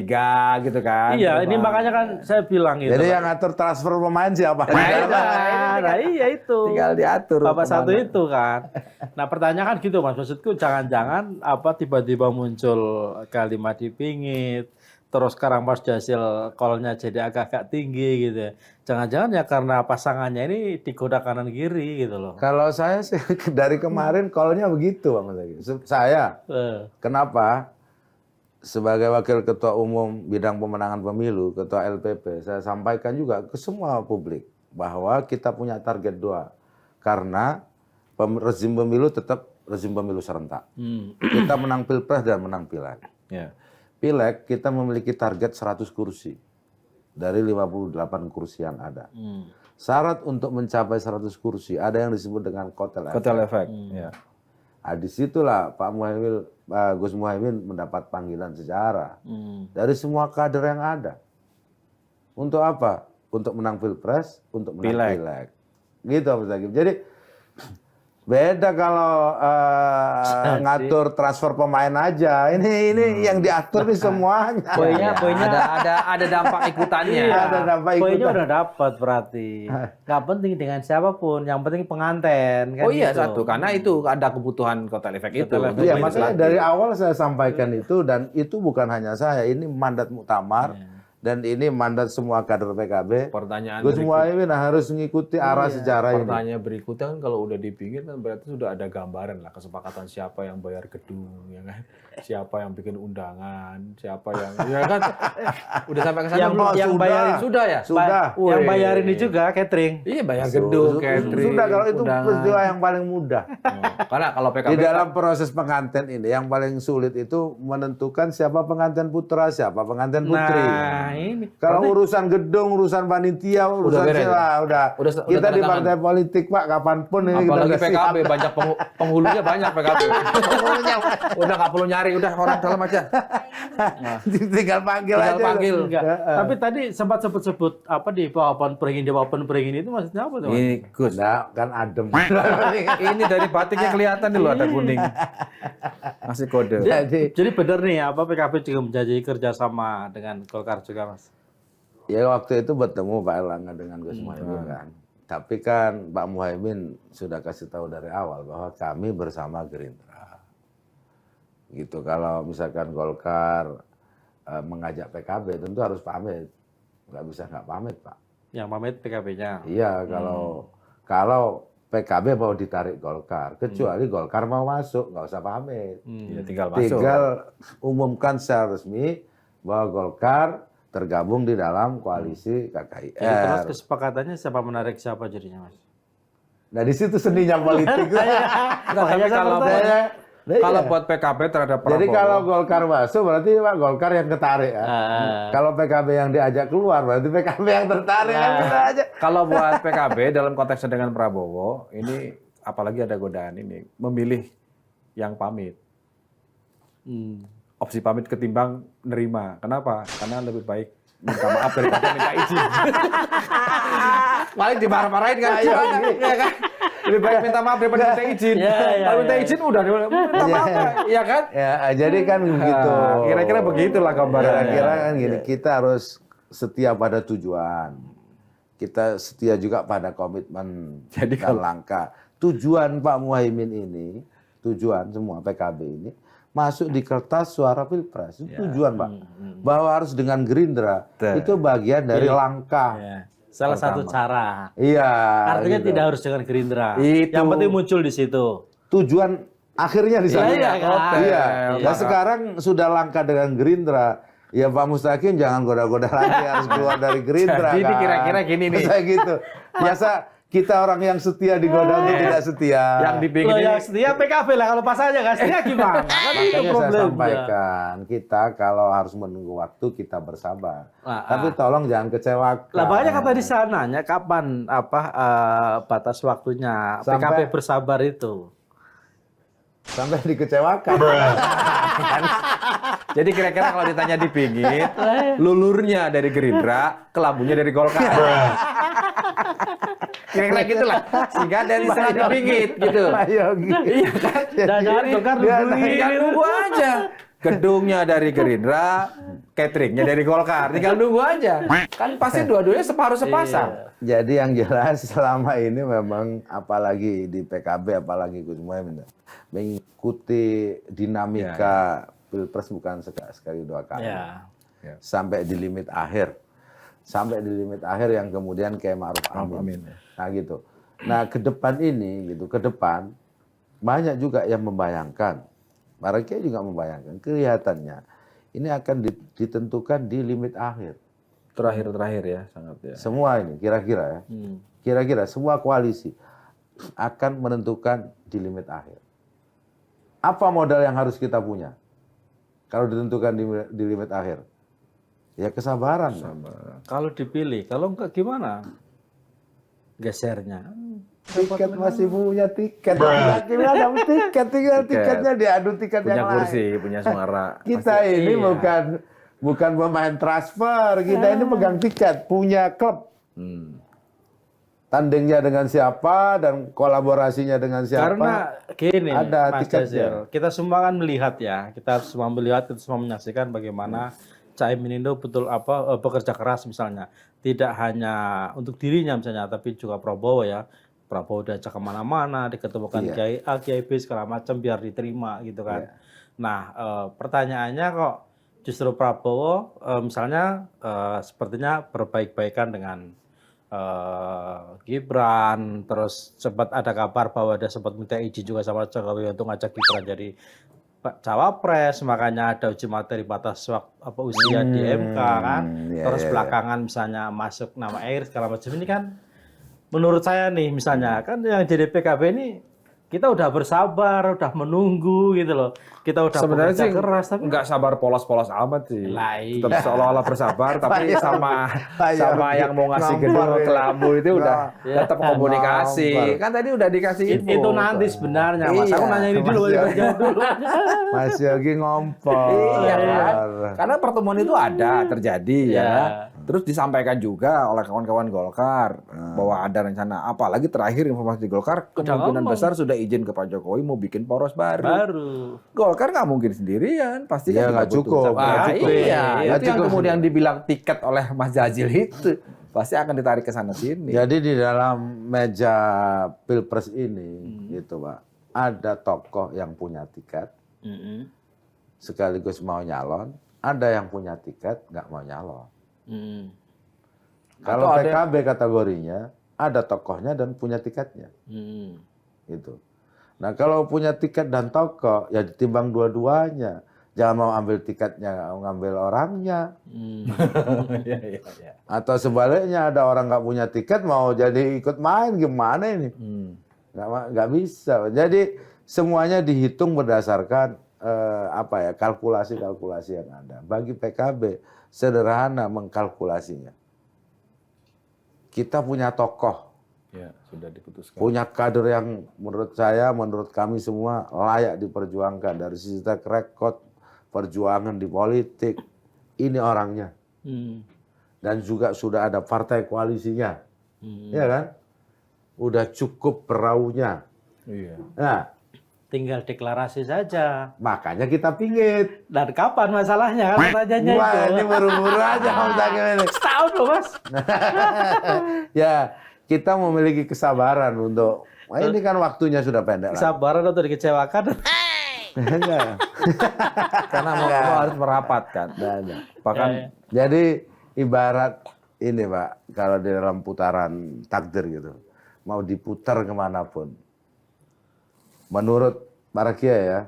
B: gitu kan.
C: Iya, ini makanya kan saya bilang gitu.
A: Jadi yang ngatur transfer pemain siapa?
C: Nah, iya itu.
B: Tinggal diatur.
C: Bapak
B: kemana.
C: satu itu kan. Nah pertanyaan kan gitu Mas. Maksudku jangan-jangan apa tiba-tiba muncul kalimat dipingit. terus sekarang pas hasil call-nya jadi agak-agak tinggi gitu ya. Jangan-jangan ya karena pasangannya ini digoda kanan kiri gitu loh.
A: Kalau saya sih dari kemarin call-nya begitu Bang Zaki. Saya kenapa sebagai wakil ketua umum bidang pemenangan pemilu, ketua LPP, saya sampaikan juga ke semua publik bahwa kita punya target 2. Karena rezim pemilu tetap rezim pemilu serentak. Kita menang Pilpres dan menang Pileg.
B: Ya.
A: Pileg kita memiliki target 100 kursi dari 58 kursi yang ada. Syarat untuk mencapai 100 kursi ada yang disebut dengan kotel efek.
B: Kotel efek. Ya.
A: Nah, disitulah Gus Muhaimin mendapat panggilan sejarah dari semua kader yang ada. Untuk apa? Untuk menang Pilpres, untuk menang Pileg. Gitu Mas Zaki. Jadi beda kalau ngatur transfer pemain aja. Ini yang diatur nih semuanya.
C: Poinnya
D: ada dampak ikutannya.
A: Iya, ada dampak
C: poinnya
A: ikutan.
C: udah dapat berarti. Nggak penting dengan siapapun, yang penting penganten kan
D: Oh iya,
C: gitu.
D: satu. Karena itu ada kebutuhan kotel efek itu.
C: Kotel efek.
A: Iya,
D: Untuk
A: makanya
D: legislatif.
A: dari awal saya sampaikan itu dan itu bukan hanya saya, ini mandat muktamar dan ini mandat semua kader PKB.
B: Pertanyaan
A: Gus Muhaimin harus mengikuti arah sejarah ini.
B: Pertanyaan berikutnya kan kalau udah dipingit kan berarti sudah ada gambaran lah kesepakatan siapa yang bayar gedung, ya kan? Siapa yang bikin undangan, siapa yang, ya kan? Udah sampai ke sana
C: Yang-
B: belum?
C: yang
B: Sudah.
C: bayarin-
B: Sudah ya?
A: Sudah.
C: Yang
B: Wih.
C: bayar ini juga catering.
B: Iya bayar gedung, catering.
A: Sudah, kalau itu
B: undangan.
A: peristiwa yang paling mudah.
B: Oh, karena kalau PKB
A: Di dalam proses pengantin ini yang paling sulit itu menentukan siapa pengantin putra, siapa pengantin putri.
C: Nah, ini.
A: Kalau urusan gedung, urusan panitia, urusan
B: beres,
A: sila, udah.
B: Udah
A: Kita
B: tanda
A: di
B: tangan.
A: partai politik Pak, kapanpun ini kita
B: apalagi
A: udah siap.
B: PKB banyak penghulunya banyak PKB. Udah nggak perlu nyari, udah orang dalam aja.
A: Tinggal panggil
B: Tinggal
A: aja.
B: panggil.
C: Enggak. Tapi tadi sempat sebut-sebut apa di papan peringin itu maksudnya apa tuh? Mas?
B: Ini Gus.
A: Nah, kan adem.
B: Ini dari batiknya kelihatan nih loh ada kuning. Ngasih kode.
C: Jadi benar nih apa PKB juga menjanji kerjasama dengan Golkar juga Mas?
A: Ya waktu itu bertemu Pak Erlangga dengan Gus Muhaimin kan. Tapi kan Pak Muhaimin sudah kasih tahu dari awal bahwa kami bersama Gerindra. Gitu. Kalau misalkan Golkar mengajak PKB tentu harus pamit. Nggak bisa nggak pamit Pak.
C: Yang pamit PKB-nya.
A: Iya kalau PKB mau ditarik Golkar, kecuali Golkar mau masuk, nggak usah pamit.
B: Ya, tinggal masuk.
A: Tinggal umumkan secara resmi bahwa Golkar tergabung di dalam koalisi KKIR.
C: Jadi terus kesepakatannya siapa menarik siapa jadinya Mas?
A: Nah di situ seninya politik.
B: Tapi kalau buat PKB terhadap Prabowo.
A: Jadi kalau Golkar masuk berarti Pak Golkar yang ketarik ya. Kalau PKB yang diajak keluar berarti PKB yang tertarik kan kita aja.
B: Kalau buat PKB dalam konteksnya dengan Prabowo, ini apalagi ada godaan ini, memilih yang pamit. Opsi pamit ketimbang nerima. Kenapa? Karena lebih baik minta maaf daripada minta izin. Paling dimarah-marahin kan.
A: Iya,
B: Ya kan? Lebih baik minta maaf daripada minta izin. Kalau minta izin udah minta maaf, ya kan?
A: Ya jadi kan begitu.
B: Kira-kira begitulah gambarannya.
A: Kira-kira kan gini, kita harus setia pada tujuan. Kita setia juga pada komitmen
B: Jadi
A: dan langkah. Tujuan Pak Muhaimin ini, tujuan semua PKB ini masuk di kertas suara Pilpres. Itu tujuan Pak. Bahwa harus dengan Gerindra. Itu bagian dari langkah.
C: Ya. Salah satu cara.
A: Iya.
C: Artinya
A: gitu.
C: tidak harus dengan Gerindra.
B: Itu.
C: Yang penting muncul di situ.
A: Tujuan akhirnya di sana.
C: Iya, kan?
A: Iya.
B: Iya.
A: Nah sekarang sudah langkah dengan Gerindra. Ya Pak Mustaqim jangan goda-goda lagi harus keluar dari Gerindra.
B: Jadi
A: kan.
B: kira-kira gini nih.
A: Kayak gitu. Masa kita orang yang setia digoda untuk tidak setia.
B: Yang dipingin
C: Loh,
B: ini
C: yang setia PKB lah, kalau pas aja nggak setia gimana? Kan itu
A: Makanya saya
C: problemnya.
A: sampaikan, kita kalau harus menunggu waktu kita bersabar.
C: Ah,
A: Tapi tolong jangan kecewakan.
C: Lah banyak kata di sananya kapan batas waktunya PKB
A: Sampai-
C: bersabar itu.
A: Sampai dikecewakan.
B: Jadi kira-kira kalau ditanya dipingit, lulurnya dari Gerindra, kelabunya dari Golkar. Kira-kira gitulah. Sehingga dari sana dipingit gitu.
A: Ayo gitu.
B: Iya kan?
C: Jangan Golkar
A: dia
C: nungguin.
B: Tinggal nunggu aja. Gedungnya dari Gerindra, cateringnya dari Golkar. Tinggal nunggu aja. Kan pasti dua-duanya separuh sepasang.
A: Jadi yang jelas selama ini memang apalagi di PKB, apalagi Gus Muhaimin mengikuti dinamika Pilpres bukan sekali dua kali.
C: Ya.
B: Ya.
A: sampai di limit akhir. Sampai di limit akhir yang kemudian kayak Ma'ruf Amin. Nah gitu. Nah ke depan ini gitu, ke depan banyak juga yang membayangkan, para kiai juga membayangkan, kelihatannya ini akan ditentukan di limit akhir.
B: Terakhir ya, sangat ya.
A: Semua ini kira-kira ya, kira-kira semua koalisi akan menentukan di limit akhir. Apa modal yang harus kita punya kalau ditentukan di limit akhir? Ya kesabaran.
C: Kalau dipilih, kalau enggak gimana? Gesernya.
A: Tiket masih punya tiket. Yakin ada tiket, tinggal tiketnya diadu tiket
B: Punya
A: yang
B: kursi,
A: lain.
B: punya suara.
A: Kita ini
C: Iya.
A: bukan pemain transfer, kita ini pegang tiket, punya klub. Tandingnya dengan siapa dan kolaborasinya dengan siapa.
C: Karena gini,
A: ada
C: Mas
A: tiketnya.
C: Jazil, kita semua kan melihat ya, kita semua menyaksikan bagaimana Caimin itu betul bekerja keras misalnya, tidak hanya untuk dirinya misalnya, tapi juga Prabowo ya. Prabowo diajak kemana-mana, diketemukan Kiai A, Kiai B segala macam biar diterima gitu kan. Nah, pertanyaannya kok justru Prabowo misalnya sepertinya berbaik-baikan dengan Gibran, terus sempat ada kabar bahwa dia sempat minta izin juga sama Jokowi untuk ngajak Gibran jadi cawapres, makanya ada uji materi batas usia di MK kan. Terus belakangan misalnya masuk nama Erick segala macam ini kan, menurut saya nih misalnya kan yang jadi PKB ini kita udah bersabar, udah menunggu gitu loh. Kita udah
B: Sebenarnya
C: bekerja
B: sih
C: keras tapi
B: nggak sabar polos-polos amat sih.
C: Lah, iya.
B: Tetap seolah-olah bersabar, tapi sama yang mau ngasih gedung ke Lambu itu udah tetap komunikasi. Kan tadi udah dikasih info.
C: itu nanti sebenarnya Mas. Aku nanya ini dulu, jawab dulu.
A: Mas Yogi ngompol.
B: Iya kan? Karena pertemuan itu ada terjadi ya.
C: Iya.
B: Terus disampaikan juga oleh kawan-kawan Golkar bahwa ada rencana. Apalagi terakhir informasi di Golkar kemungkinan besar sudah izin ke Pak Jokowi mau bikin poros baru. Golkar nggak mungkin sendirian, pasti
A: Ya,
B: kan
A: nggak cukup.
B: Iya,
A: Nggak
B: itu yang
A: cukup.
B: kemudian dibilang tiket oleh Mas Jazil itu pasti akan ditarik ke sana sini.
A: Jadi di dalam meja Pilpres ini gitu Pak, ada tokoh yang punya tiket sekaligus mau nyalon, ada yang punya tiket nggak mau nyalon. Kalau
B: Atau
A: PKB kategorinya ada tokohnya dan punya tiketnya. Gitu. Nah kalau punya tiket dan tokoh ya ditimbang dua-duanya. Jangan mau ambil tiketnya, ngambil orangnya. Atau sebaliknya ada orang nggak punya tiket mau jadi ikut main, gimana ini? Nggak bisa. Jadi semuanya dihitung berdasarkan kalkulasi-kalkulasi yang ada. Bagi PKB sederhana mengkalkulasinya. Kita punya tokoh,
B: Ya, sudah diputuskan.
A: punya kader yang menurut saya, menurut kami semua layak diperjuangkan dari sisi track record perjuangan di politik. Ini orangnya. Dan juga sudah ada partai koalisinya. Ya kan? Udah cukup peraunya.
B: Iya.
A: Nah,
C: Tinggal deklarasi saja.
A: makanya kita pingit.
C: Dan kapan masalahnya kan pertanyaannya
A: Wah,
C: itu.
A: ini buru-buru aja Om Zaki ini.
C: Setahun loh Mas.
A: Ya, kita memiliki kesabaran untuk ini kan waktunya sudah pendek lah.
C: Kesabaran atau dikecewakan?
A: Enggak.
B: Karena mau harus merapat kan. Bahkan
A: Jadi ibarat ini Pak, kalau di dalam putaran takdir gitu, mau diputar kemanapun. Menurut para kiai ya,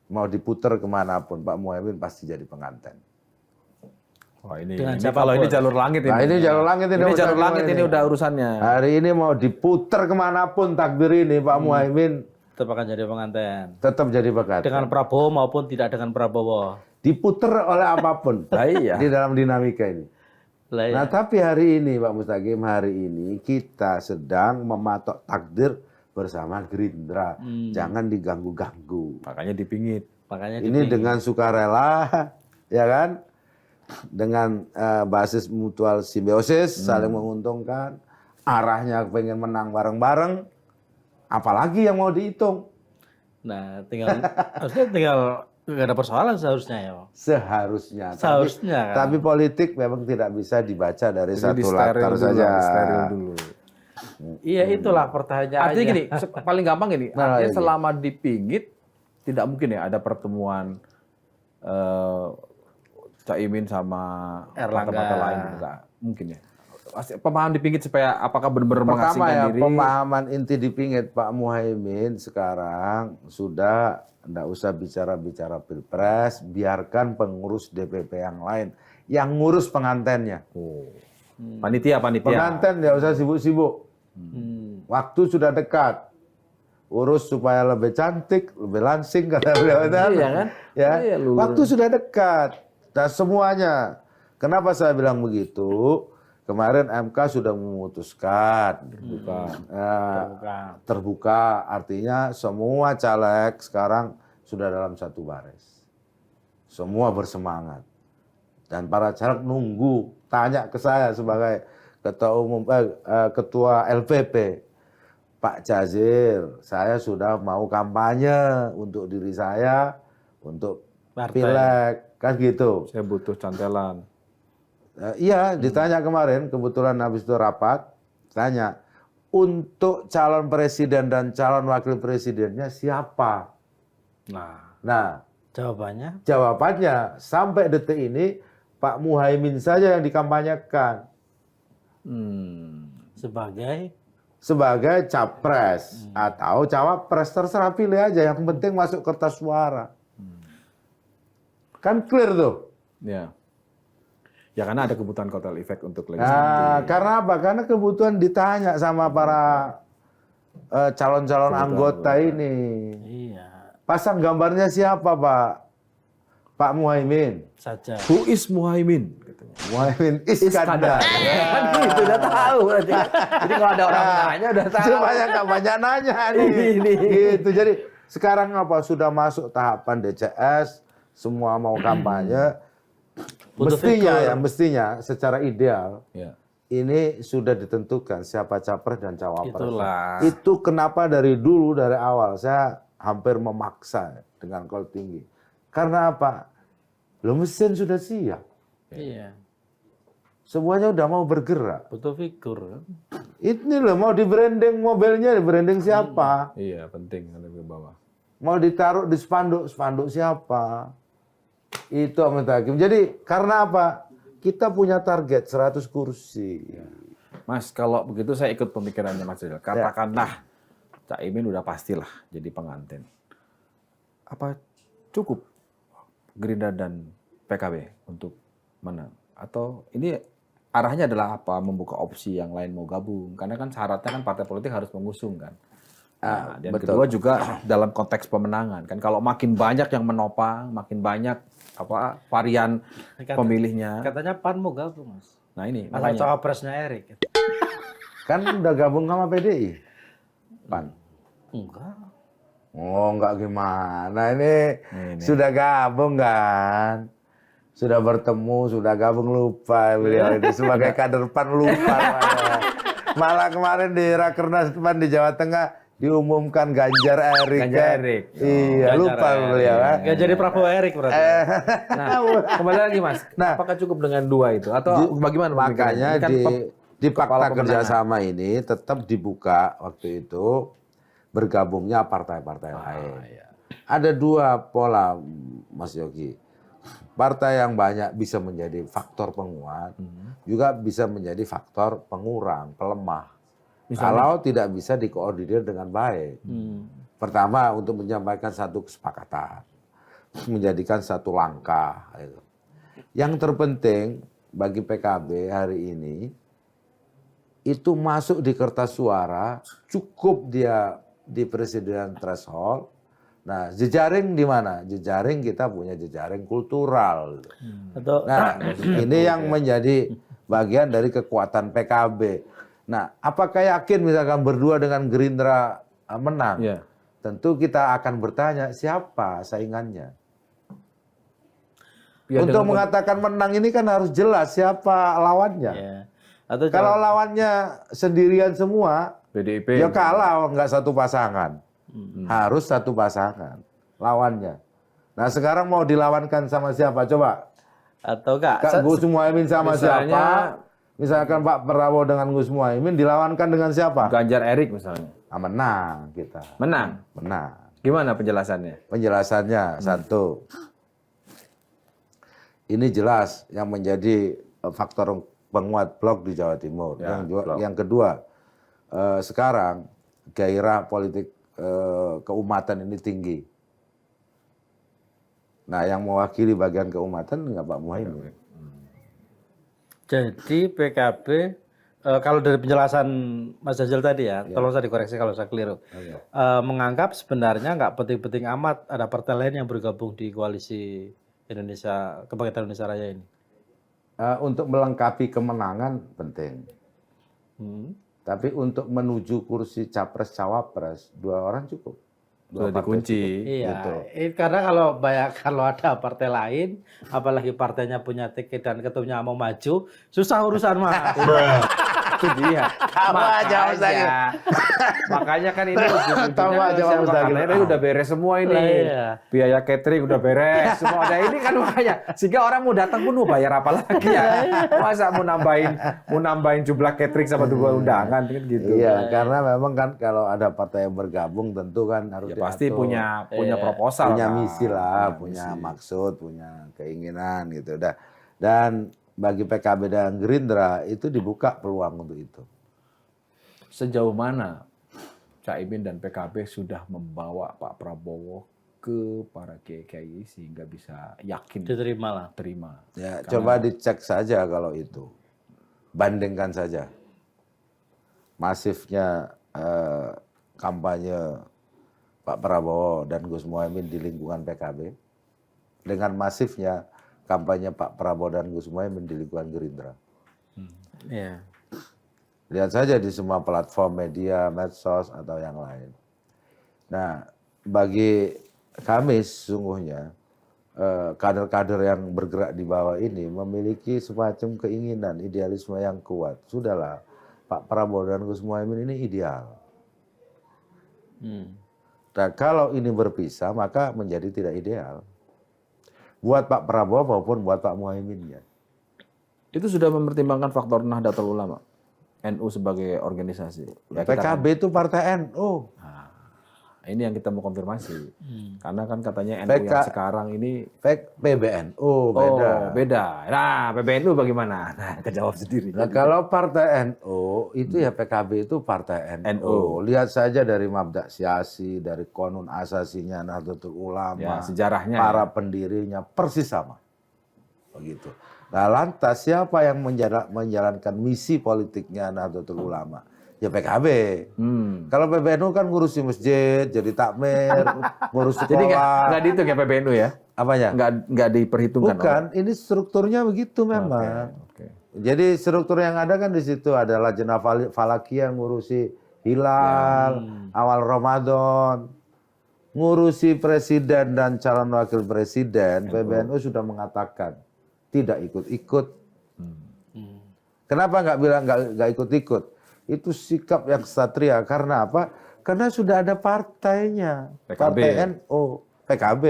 A: mau diputar kemanapun, Pak Muhaimin pasti jadi pengantin.
B: wah ini
C: Dengan
B: kalau ini
C: siapapun.
B: jalur langit ini.
A: Nah ini jalur langit ini.
B: Ini
A: Mas
B: jalur
A: Zaki
B: langit ini udah urusannya.
A: Hari ini mau diputar kemanapun takdir ini, Pak Muhaimin
C: Tetap akan jadi pengantin.
A: tetap jadi pengantin.
C: Dengan Prabowo maupun tidak dengan Prabowo.
A: Diputar oleh apapun
B: Lah iya.
A: di dalam dinamika ini.
C: Lah ya.
A: Nah tapi hari ini Pak Mustaqim, hari ini kita sedang mematok takdir bersama Gerindra. Jangan diganggu-ganggu.
B: Makanya dipingit.
C: Makanya
A: Ini dengan sukarela, ya kan? Dengan basis mutual simbiosis, saling menguntungkan. Arahnya pengen menang bareng-bareng. Apalagi yang mau dihitung?
C: Nah, harusnya tinggal nggak ada persoalan seharusnya ya.
A: Seharusnya.
C: Seharusnya kan.
A: Tapi politik memang tidak bisa dibaca dari
B: Jadi
A: satu
B: di-steril
A: latar
B: dulu,
A: saja.
B: di-steril dulu.
C: Iya itulah pertanyaannya.
B: Artinya gini, paling gampang gini.
A: Nah,
B: Artinya
A: iya.
B: selama dipingit tidak mungkin ya ada pertemuan Caimin sama
C: Erlangga.
B: partai-partai lain enggak mungkin ya. Pemahaman dipingit supaya apakah benar-benar
A: Pertama
B: mengasingkan
A: ya,
B: diri?
A: pemahaman inti dipingit Pak Muhaimin sekarang sudah enggak usah bicara-bicara Pilpres, biarkan pengurus DPP yang lain yang ngurus pengantennya.
B: Oh. Panitia.
A: Penganten enggak usah sibuk-sibuk. Waktu sudah dekat. Urus supaya lebih cantik, lebih langsing kata beliau.
B: Iya kan?
A: Ya,
B: Iya, lu.
A: waktu sudah dekat. Dan semuanya. Kenapa saya bilang begitu? Kemarin MK sudah memutuskan terbuka, artinya semua caleg sekarang sudah dalam satu baris. Semua bersemangat. Dan para caleg nunggu, tanya ke saya sebagai ketua LPP. Pak Jazir, saya sudah mau kampanye untuk diri saya, untuk pileg, kan gitu.
B: Saya butuh cantelan.
A: Iya, ditanya kemarin, kebetulan habis itu rapat, tanya, untuk calon presiden dan calon wakil presidennya siapa? Nah, jawabannya sampai detik ini Pak Muhaimin saja yang dikampanyekan sebagai capres atau cawapres, terserah pilih aja, yang penting masuk kertas suara. Kan clear tuh.
B: Ya. Ya karena ada kebutuhan kotel efek untuk
A: Nah,
B: legislatif.
A: karena apa? Karena kebutuhan ditanya sama para calon-calon anggota ini.
C: Iya.
A: Pasang gambarnya siapa, Pak? Pak Muhaimin.
C: Saja.
B: Who is Muhaimin? Katanya.
A: Muhaimin Iskandar.
D: Kan gitu, udah tahu berarti. Jadi kalau ada orang nanya udah tahu.
A: Cuma yang nggak banyak nanya nih. Gitu. Jadi sekarang apa? Sudah masuk tahapan DCS, semua mau kampanye. Mestinya secara ideal
B: Ya.
A: ini sudah ditentukan siapa capres dan cawapres.
C: Itulah.
A: Itu kenapa dari dulu, dari awal saya hampir memaksa dengan kol tinggi. Karena apa? Lo mesin sudah siap.
C: Iya.
A: Semuanya udah mau bergerak.
C: Butuh figur.
A: Ini loh mau di branding mobilnya, di branding siapa?
B: Iya, penting ada ke bawah.
A: Mau ditaruh di spanduk siapa? Itu Ahmad Hakim. Jadi karena apa? Kita punya target 100 kursi.
B: Mas, kalau begitu saya ikut pemikirannya Mas Rizal. Katakanlah Caimin udah pastilah jadi pengantin. Apa cukup Gerindra dan PKB untuk menang? Atau ini arahnya adalah apa? Membuka opsi yang lain mau gabung? Karena kan syaratnya kan partai politik harus mengusung kan. Nah, dan
A: betul.
B: kedua juga dalam konteks pemenangan kan. Kalau makin banyak yang menopang, makin banyak apa varian pemilihnya.
C: Katanya PAN mau gabung, Mas.
B: Nah ini
C: Asal
B: makanya.
C: cawapresnya Erik.
A: Kan udah gabung sama PDI. PAN.
C: Enggak.
A: Oh, enggak gimana ini. Sudah gabung kan? Sudah bertemu, sudah gabung, lupa beliau ini sebagai kader PAN lupa. Malah kemarin di Rakernas PAN di Jawa Tengah diumumkan Ganjar Erik.
B: Ganjar Erik.
A: Iya,
C: Ganjar
A: lupa
C: Erik.
A: beliau.
C: Nggak jadi Prabowo Erik berarti.
B: Nah, kembali lagi Mas.
A: Nah,
B: apakah cukup dengan dua itu atau bagaimana?
A: Makanya
B: Ini kan
A: di
B: kepala
A: fakta
B: pemenangan.
A: kerjasama ini tetap dibuka waktu itu bergabungnya partai-partai lain.
B: Iya.
A: Ada dua pola, Mas Yogi. Partai yang banyak bisa menjadi faktor penguat, juga bisa menjadi faktor pengurang, pelemah. Kalau tidak bisa dikoordinir dengan baik. Pertama, untuk menyampaikan satu kesepakatan, menjadikan satu langkah. Gitu. Yang terpenting bagi PKB hari ini, itu masuk di kertas suara, cukup dia di presiden threshold. Nah, jejaring di mana? Jejaring kita punya jejaring kultural.
C: Atau
A: Nah, ini yang menjadi bagian dari kekuatan PKB. Nah, apakah yakin misalkan berdua dengan Gerindra menang?
B: Iya.
A: Tentu kita akan bertanya siapa saingannya.
B: Ya,
A: Untuk
B: dengan-
A: mengatakan menang ini kan harus jelas siapa lawannya.
C: ya. Atau
A: Kalau lawannya sendirian semua,
B: PDIP.
A: ya kalah nggak satu pasangan. Harus satu pasangan lawannya. Nah sekarang mau dilawankan sama siapa? Coba.
C: atau enggak
A: Kak Gus Muhaimin sama
B: misalnya-
A: siapa? Misalkan Pak Prabowo dengan Gus Muhaimin dilawankan dengan siapa?
B: Ganjar Erik misalnya.
A: Ah, menang kita.
B: Menang.
A: Menang.
B: Gimana penjelasannya?
A: Penjelasannya satu. Ini jelas yang menjadi faktor penguat blok di Jawa Timur.
B: Ya,
A: Yang kedua, sekarang gairah politik keumatan ini tinggi. Nah, yang mewakili bagian keumatan nggak Pak Muhaimin.
C: Jadi PKB kalau dari penjelasan Mas Jajal tadi ya, tolong saya dikoreksi kalau saya keliru. Menganggap sebenarnya nggak penting-penting amat ada partai lain yang bergabung di koalisi Indonesia Kebangkitan Indonesia Raya ini.
A: Untuk melengkapi kemenangan penting. Tapi untuk menuju kursi capres-cawapres, 2 orang cukup.
B: Sudah dikunci.
C: Iya,
A: Gitu.
C: karena kalau ada partai lain, apalagi partainya punya tiket dan ketumnya mau maju, susah urusan mah.
B: Itu dia. Makanya kan ini
A: Tahu aja Pak Mustaqil.
B: ini udah beres semua ini.
C: Iya.
B: Biaya catering udah beres semua. Ada ini kan makanya sehingga orang mau datang pun mau bayar apa lagi ya? Masa mau nambahin jumlah catering sama 2 undangan kan gitu.
A: Iya, karena memang kan kalau ada partai yang bergabung tentu kan harus
B: Ya pasti
A: diatur.
B: punya proposal,
A: punya
B: kan?
A: misi lah, punya
B: misi.
A: maksud, punya keinginan gitu. Dan bagi PKB dan Gerindra itu dibuka peluang untuk itu.
B: Sejauh mana Caimin dan PKB sudah membawa Pak Prabowo ke para kiai sehingga bisa yakin
C: Diterima lah.
B: terima.
A: Ya, coba dicek saja kalau itu. Bandingkan saja. Masifnya kampanye Pak Prabowo dan Gus Muhaimin di lingkungan PKB dengan masifnya kampanye Pak Prabowo dan Gus Muhaimin di lingkungan Gerindra.
C: Iya.
A: Lihat saja di semua platform media, medsos atau yang lain. Nah, bagi kami sesungguhnya kader-kader yang bergerak di bawah ini memiliki semacam keinginan, idealisme yang kuat. Sudahlah, Pak Prabowo dan Gus Muhaimin ini ideal. Dan kalau ini berpisah, maka menjadi tidak ideal. Buat Pak Prabowo maupun buat Pak Muhaimin.
B: Itu sudah mempertimbangkan faktor Nahdlatul Ulama, NU sebagai organisasi. Ya,
A: PKB itu partai NU.
B: ini yang kita mau konfirmasi. Karena kan katanya NU yang sekarang ini
A: PBNU beda.
B: Oh, beda. Nah, PBNU bagaimana? Nah, kejawab sendiri.
A: Nah, kalau partai NU itu ya PKB itu partai NU. Lihat saja dari Mabda' Syasi, dari Konun Asasinya Nahdlatul Ulama,
B: Ya, sejarahnya
A: para pendirinya persis sama. Begitu. Nah, lantas siapa yang menjalankan misi politiknya Nahdlatul Ulama? Ya PKB. Kalau PBNU kan ngurusi masjid, jadi takmir, ngurus sekolah.
B: Jadi nggak dihitung ya PBNU ya?
A: Apanya?
B: Nggak diperhitungkan.
A: Bukan, ini strukturnya begitu memang.
B: Oke.
A: Jadi struktur yang ada kan di situ ada Lajnah Falakiyah yang ngurusi hilal, awal Ramadan, ngurusi presiden dan calon wakil presiden. PBNU sudah mengatakan tidak ikut-ikut. Kenapa nggak bilang nggak ikut-ikut? Itu sikap yang ksatria. Karena apa? Karena sudah ada partainya.
B: PKB.
A: Partai NU, PKB.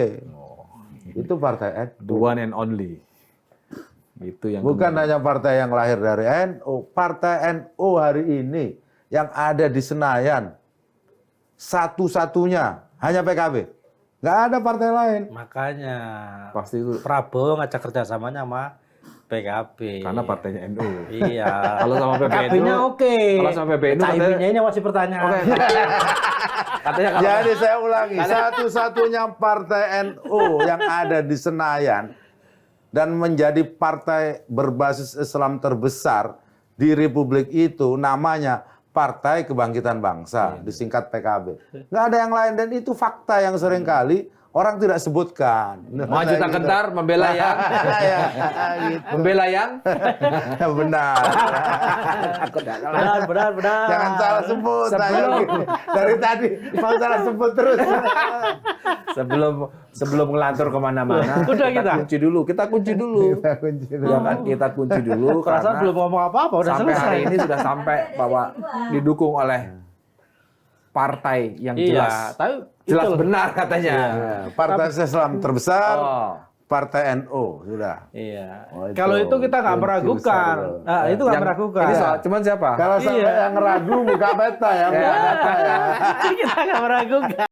A: Itu partai NU.
B: The one and only. Itu yang
A: Bukan hanya partai yang lahir dari NU. Partai NU hari ini yang ada di Senayan. Satu-satunya hanya PKB. Nggak ada partai lain.
C: Makanya
B: pasti itu
C: Prabowo ngajak kerjasamanya sama PKB.
B: karena partainya NU.
C: Iya.
B: Kalau sama PBNU,
C: PKB-nya oke.
B: Kalau sama PBNU
C: Caiminnya ini masih pertanyaan.
B: katanya kalau
A: Jadi saya ulangi, satu-satunya partai NU yang ada di Senayan dan menjadi partai berbasis Islam terbesar di Republik itu namanya Partai Kebangkitan Bangsa, disingkat PKB. Nggak ada yang lain dan itu fakta yang seringkali orang tidak sebutkan.
B: maju tak gentar membela yang
A: Ya, gitu.
B: membela yang
A: Benar.
C: Benar.
A: Jangan salah sebut. Dari tadi mau salah sebut terus.
B: sebelum ngelantur kemana-mana
C: Udah kita.
B: kunci dulu. Kita kunci dulu. Ya kan? Kita kunci dulu
C: Perasaan
B: karena
C: belum ngomong apa-apa udah
B: sampai
C: selesai.
B: hari ini sudah sampai bahwa didukung oleh partai yang jelas
C: Iya, tapi
B: jelas
C: itu loh.
B: benar katanya.
A: Ya, partai Islam terbesar,
B: Oh.
A: Partai NU sudah.
C: Iya.
A: Oh, itu
C: Kalau itu kita nggak
A: kunci
C: meragukan.
A: besar,
C: Nah, itu nggak
B: Yang-
C: meragukan.
B: Ini soal cuman siapa?
A: Kalau sampai yang ragu buka peta ya, buka peta ya.
C: Kita nggak meragukan.